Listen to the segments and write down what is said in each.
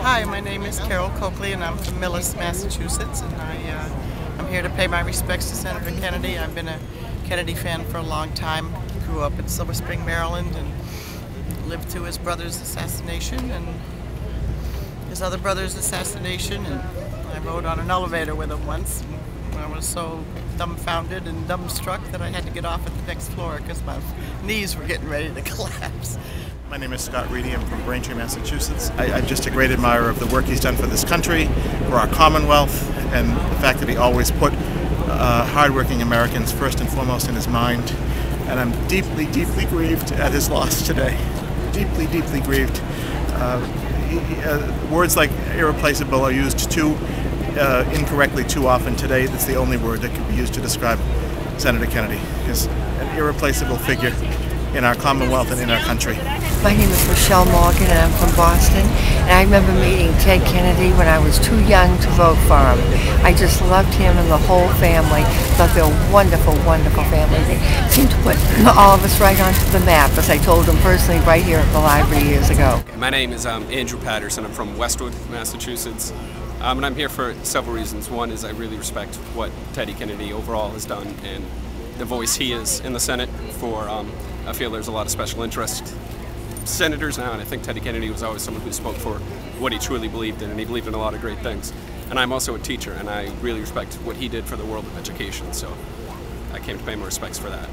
Hi, my name is Carol Coakley and I'm from Millis, Massachusetts, and I'm here to pay my respects to Senator Kennedy. I've been a Kennedy fan for a long time. Grew up in Silver Spring, Maryland, and lived through his brother's assassination and his other brother's assassination, and I rode on an elevator with him once. I was so dumbfounded and dumbstruck that I had to get off at the next floor because my knees were getting ready to collapse. My name is Scott Reedy. I'm from Braintree, Massachusetts. I'm just a great admirer of the work he's done for this country, for our Commonwealth, and the fact that he always put hardworking Americans first and foremost in his mind. And I'm deeply, deeply grieved at his loss today. Deeply, deeply grieved. Words like irreplaceable are used incorrectly too often today. That's the only word that can be used to describe Senator Kennedy. He's an irreplaceable figure in our Commonwealth and in our country. My name is Michelle Morgan and I'm from Boston, and I remember meeting Ted Kennedy when I was too young to vote for him. I just loved him and the whole family. Thought they were a wonderful, wonderful family. They seemed to put all of us right onto the map, as I told them personally right here at the library years ago. My name is Andrew Patterson. I'm from Westwood, Massachusetts. And I'm here for several reasons. One is I really respect what Teddy Kennedy overall has done and the voice he is in the Senate for. I feel there's a lot of special interest senators now, and I think Teddy Kennedy was always someone who spoke for what he truly believed in, and he believed in a lot of great things. And I'm also a teacher, and I really respect what he did for the world of education, so I came to pay my respects for that.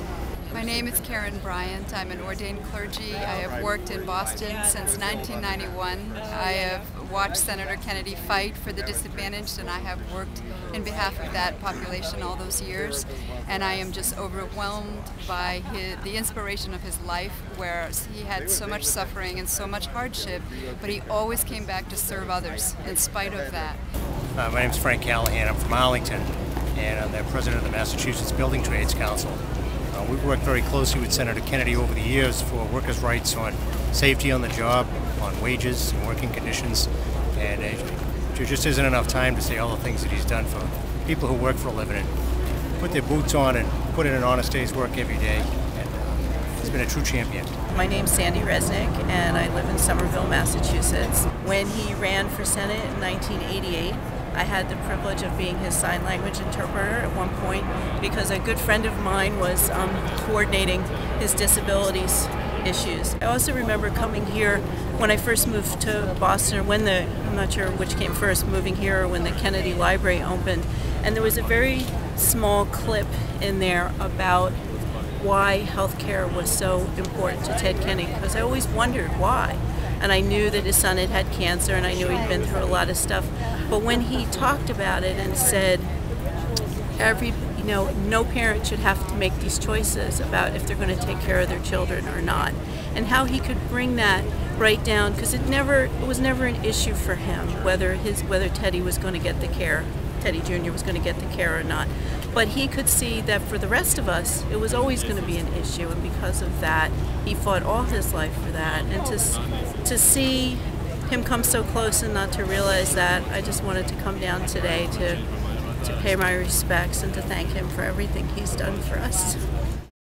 My name is Karen Bryant. I'm an ordained clergy. I have worked in Boston since 1991. I have watched Senator Kennedy fight for the disadvantaged, and I have worked in behalf of that population all those years. And I am just overwhelmed by the inspiration of his life, where he had so much suffering and so much hardship, but he always came back to serve others in spite of that. My name is Frank Callahan. I'm from Arlington, and I'm the president of the Massachusetts Building Trades Council. We've worked very closely with Senator Kennedy over the years for workers' rights on safety on the job, on wages and working conditions, and there just isn't enough time to say all the things that he's done for people who work for a living and put their boots on and put in an honest day's work every day, and he's been a true champion. My name's Sandy Resnick, and I live in Somerville, Massachusetts. When he ran for Senate in 1988, I had the privilege of being his sign language interpreter at one point because a good friend of mine was coordinating his disabilities issues. I also remember coming here when I first moved to Boston, or when I'm not sure which came first, moving here or when the Kennedy Library opened, and there was a very small clip in there about why healthcare was so important to Ted Kennedy, because I always wondered why. And I knew that his son had had cancer, and I knew he'd been through a lot of stuff. But when he talked about it and said, no parent should have to make these choices about if they're going to take care of their children or not, and how he could bring that right down, because it was never an issue for him whether Teddy was going to get the care, Teddy Jr. was going to get the care or not. But he could see that for the rest of us, it was always going to be an issue, and because of that, he fought all his life for that. And to see him come so close and not to realize that, I just wanted to come down today to pay my respects and to thank him for everything he's done for us.